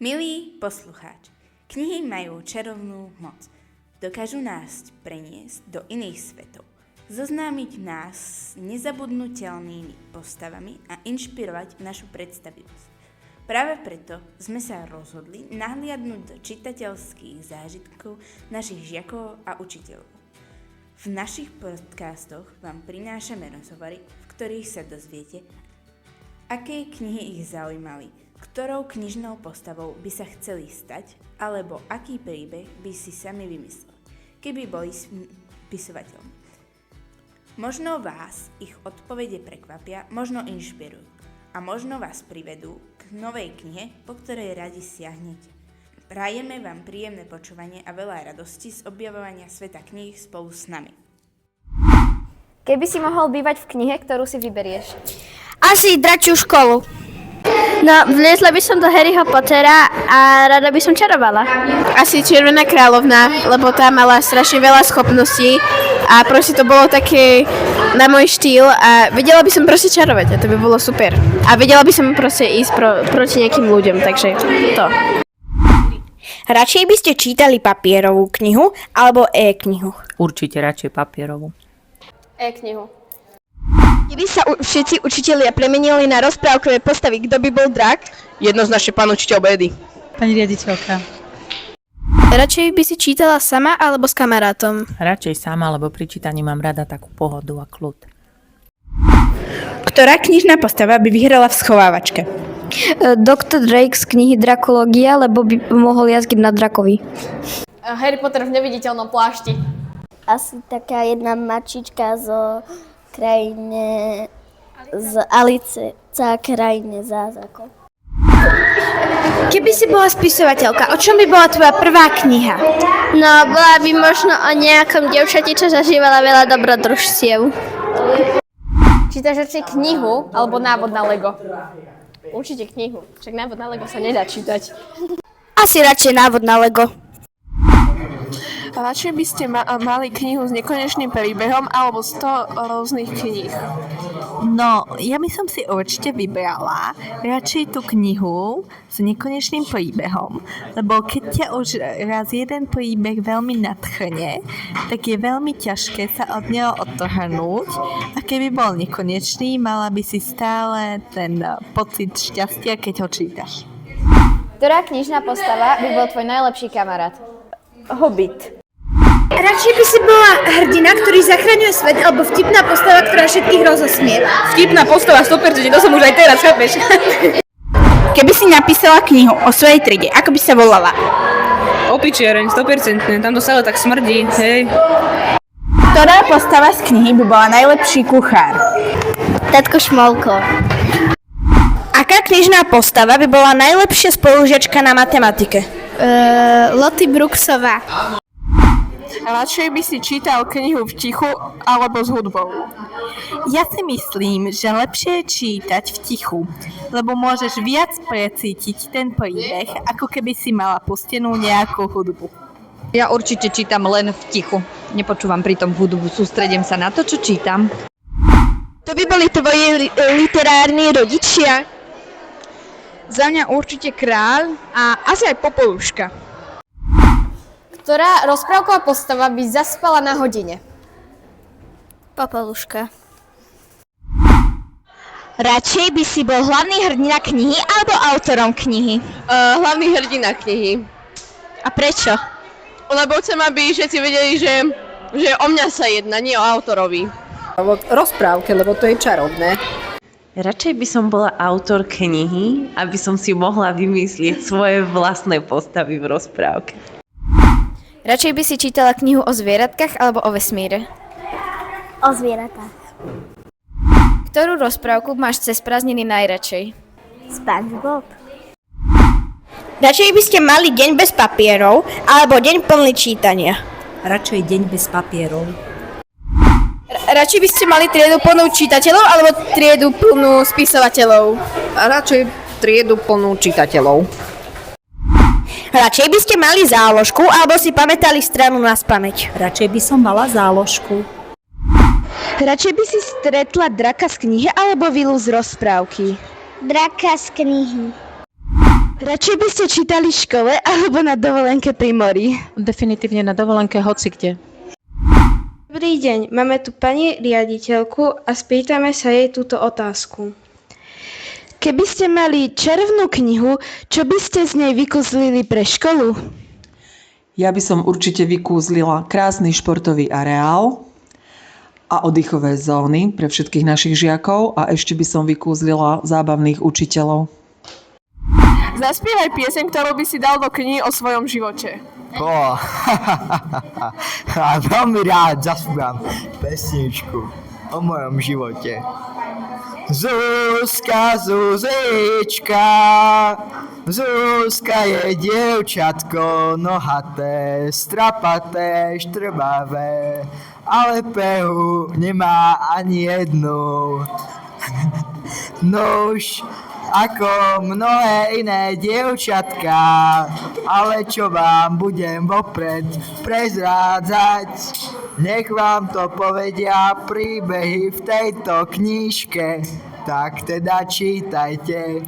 Milý poslucháč, knihy majú čarovnú moc. Dokážu nás preniesť do iných svetov, zoznámiť nás s nezabudnutelnými postavami a inšpirovať našu predstavivosť. Práve preto sme sa rozhodli nahliadnúť do čitateľských zážitkov našich žiakov a učiteľov. V našich podcastoch vám prinášame rozhovory, v ktorých sa dozviete, aké knihy ich zaujímali, ktorou knižnou postavou by sa chceli stať, alebo aký príbeh by si sami vymysleli, keby boli spisovateľmi. Možno vás ich odpovede prekvapia, možno inšpirujú a možno vás privedú k novej knihe, po ktorej radi siahnete. Prajeme vám príjemné počúvanie a veľa radosti z objavovania sveta kníh spolu s nami. Keby si mohol bývať v knihe, ktorú si vyberieš? Asi Dračiu školu. No, vliezla by som do Harryho Pottera a rada by som čarovala. Asi Červená kráľovna, lebo tá mala strašne veľa schopností a proste to bolo také na môj štýl a vedela by som proste čarovať a to by bolo super. A vedela by som proste ísť proti nejakým ľuďom, takže to. Radšej by ste čítali papierovú knihu alebo e-knihu? Určite radšej papierovú. E-knihu. Keby sa všetci učitelia premenili na rozprávkové postavy, kto by bol drak? Jednoznačne pán učiteľ Bédy. Pani riaditeľka. Radšej by si čítala sama alebo s kamarátom? Radšej sama, lebo pri čítaní mám rada takú pohodu a kľud. Ktorá knižná postava by vyhrala v schovávačke? Dr. Drake z knihy Drakológia, lebo by mohol jazdiť na drakovi. Harry Potter v neviditeľnom plášti. Asi taká jedna mačička z Alice za krajine zázrakov. Keby si bola spisovateľka, o čom by bola tvoja prvá kniha? No, bola by možno o nejakom dievčati, čo zažívala veľa dobrodružstiev. Čítaš radšej knihu alebo návod na Lego? Určite knihu, však návod na Lego sa nedá čítať. Asi radšej návod na Lego. Radšej by ste mali knihu s nekonečným príbehom alebo 100 rôznych kníh? No, ja by som si určite vybrala radšej tú knihu s nekonečným príbehom, lebo keď ťa už raz jeden príbeh veľmi nadchne, tak je veľmi ťažké sa od neho odtrhnúť a keby bol nekonečný, mala by si stále ten pocit šťastia, keď ho čítaš. Ktorá knižná postava by bol tvoj najlepší kamarát? Hobbit. Radšej by si bola hrdina, ktorý zachraňuje svet, alebo vtipná postava, ktorá všetkých rozosmieva. Vtipná postava 100%, to som už aj teraz, chápeš? Keby si napísala knihu o svojej triede, ako by sa volala? Opičiareň, 100%, tam to stále tak smrdí, hej. Ktorá postava z knihy by bola najlepší kuchár? Tatko Šmolko. Aká knižná postava by bola najlepšia spolužiačka na matematike? Lottie Brooksová. Radšej by si čítal knihu v tichu alebo s hudbou? Ja si myslím, že lepšie je čítať v tichu, lebo môžeš viac precítiť ten príbeh, ako keby si mala pustenú nejakú hudbu. Ja určite čítam len v tichu. Nepočúvam pritom hudbu, sústredím sa na to, čo čítam. To by boli tvoji literárni rodičia? Za mňa určite Kráľ a asi aj Popoluška. Ktorá rozprávková postava by zaspala na hodine? Popoluška. Radšej by si bol hlavný hrdina knihy alebo autorom knihy? Hlavný hrdina knihy. A prečo? Lebo chcem, aby všetci vedeli, že o mňa sa jedná, nie o autorovi. Rozprávke, lebo to je čarovné. Radšej by som bola autor knihy, aby som si mohla vymyslieť svoje vlastné postavy v rozprávke. Radšej by si čítala knihu o zvieratkách alebo o vesmíre? O zvieratách. Ktorú rozprávku máš cez prázdniny najradšej? SpongeBob. Radšej by ste mali deň bez papierov, alebo deň plný čítania? Radšej deň bez papierov. Radšej by ste mali triedu plnú čitateľov alebo triedu plnú spisovateľov? Radšej triedu plnú čitateľov. Radšej by ste mali záložku, alebo si pamätali stranu naspamäť? Radšej by som mala záložku. Radšej by si stretla draka z knihy alebo vilu z rozprávky? Draka z knihy. Radšej by ste čítali v škole alebo na dovolenke pri mori? Definitívne na dovolenke hocikde. Dobrý deň, máme tu pani riaditeľku a spýtame sa jej túto otázku. Keby ste mali červnú knihu, čo by ste z nej vykúzlili pre školu? Ja by som určite vykúzlila krásny športový areál a oddychové zóny pre všetkých našich žiakov a ešte by som vykúzlila zábavných učiteľov. Zaspievaj pieseň, ktorú by si dal do knihy o svojom živote. Veľmi rád zaspievam pesničku o mojom živote. Zuzka, Zuzička, Zuzka je dievčatko, nohaté, strapaté, štrbavé, ale pehu nemá ani jednu. Nuž, ako mnohé iné dievčatka, ale čo vám budem vopred prezrádzať, nech vám to povedia príbehy v tejto knižke, tak teda čítajte,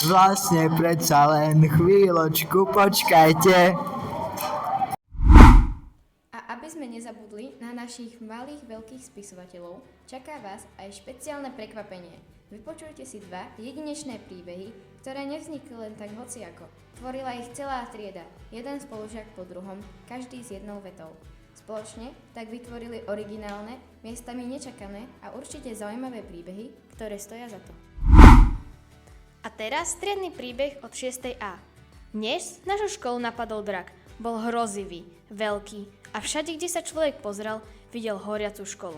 vlastne predsa len chvíľočku počkajte. A aby sme nezabudli na našich malých veľkých spisovateľov, čaká vás aj špeciálne prekvapenie. Vypočujte si 2 jedinečné príbehy, ktoré nevznikli len tak hociako. Tvorila ich celá trieda, jeden spolužiak po druhom, každý s jednou vetou. Spoločne tak vytvorili originálne, miestami nečakané a určite zaujímavé príbehy, ktoré stoja za to. A teraz striedny príbeh od 6. A. Dnes našu školu napadol drak. Bol hrozivý, veľký a všade, kde sa človek pozrel, videl horiacu školu.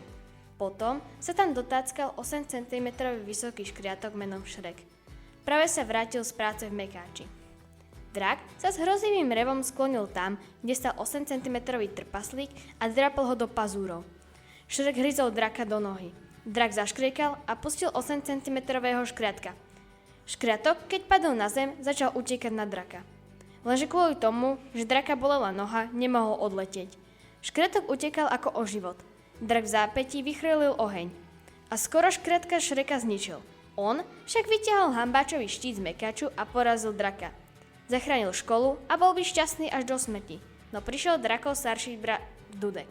Potom sa tam dotáckal 8 cm vysoký škriatok menom Šrek. Práve sa vrátil z práce v Mekáči. Drak sa s hrozivým revom sklonil tam, kde stal 8 cm trpaslík a drapol ho do pazúrov. Šrek hryzol draka do nohy. Drak zaškriekal a pustil 8 cm škriatka. Škriatok, keď padol na zem, začal utekať na draka. Lenže kvôli tomu, že draka bolela noha, nemohol odletieť. Škriatok utekal ako o život. Drak v zápätí vychrlil oheň. A skoro škriatka Šreka zničil. On však vytiahol hambáčový štít z Mekáču a porazil draka. Zachránil školu a bol by šťastný až do smrti. No prišiel drakov starší brat Dudek.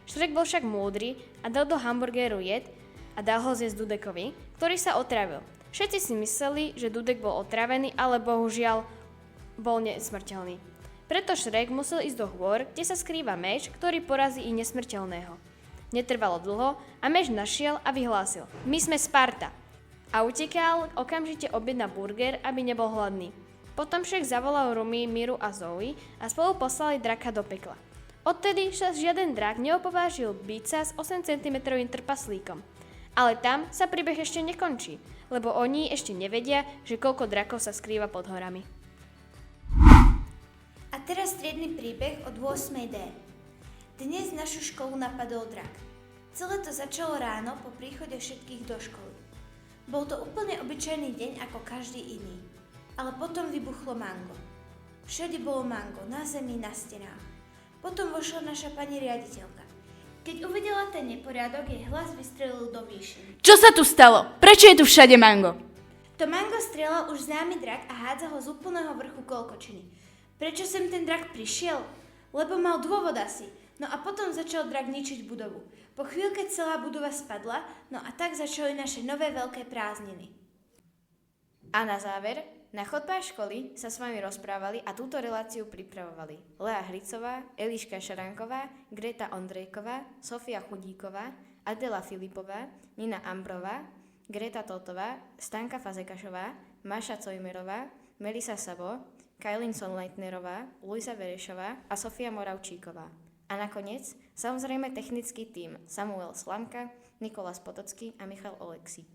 Šrek bol však múdry a dal do hamburgeru jed a dal ho zjesť Dudekovi, ktorý sa otravil. Všetci si mysleli, že Dudek bol otravený, ale bohužiaľ bol nesmrteľný. Preto Šrek musel ísť do hôr, kde sa skrýva meč, ktorý porazí i nesmrteľného. Netrvalo dlho a meč našiel a vyhlásil: My sme Sparta! A utekal okamžite objednať burger, aby nebol hladný. Potom však zavolal Rumi, Miru a Zoe a spolu poslali draka do pekla. Odtedy sa žiaden drak neopovážil byť sa s 8 cm trpaslíkom. Ale tam sa príbeh ešte nekončí, lebo oni ešte nevedia, že koľko drakov sa skrýva pod horami. A teraz striedny príbeh od 8. D. Dnes našu školu napadol drak. Celé to začalo ráno po príchode všetkých do školy. Bol to úplne obyčajný deň ako každý iný. Ale potom vybuchlo mango. Všade bolo mango, na zemi, na stenách. Potom vošla naša pani riaditeľka. Keď uvidela ten neporiadok, jej hlas vystrelil do výšiny. Čo sa tu stalo? Prečo je tu všade mango? To mango strieľal už známy drak a hádzal ho z úplného vrchu koľkočiny. Prečo sem ten drak prišiel? Lebo mal dôvod asi. No a potom začal drak ničiť budovu. Po chvíľke celá budova spadla, no a tak začali naše nové veľké prázdniny. A na záver, na chodbách školy sa s vami rozprávali a túto reláciu pripravovali Lea Hricová, Eliška Šaranková, Greta Ondrejková, Sofia Chudíková, Adela Filipová, Nina Ambrová, Greta Totová, Stanka Fazekašová, Máša Cojmerová, Melisa Sabo, Kailin Sonleitnerová, Luisa Verešová a Sofia Moravčíková. A nakoniec, samozrejme technický tím Samuel Slamka, Nikolás Potocký a Michal Oleksík.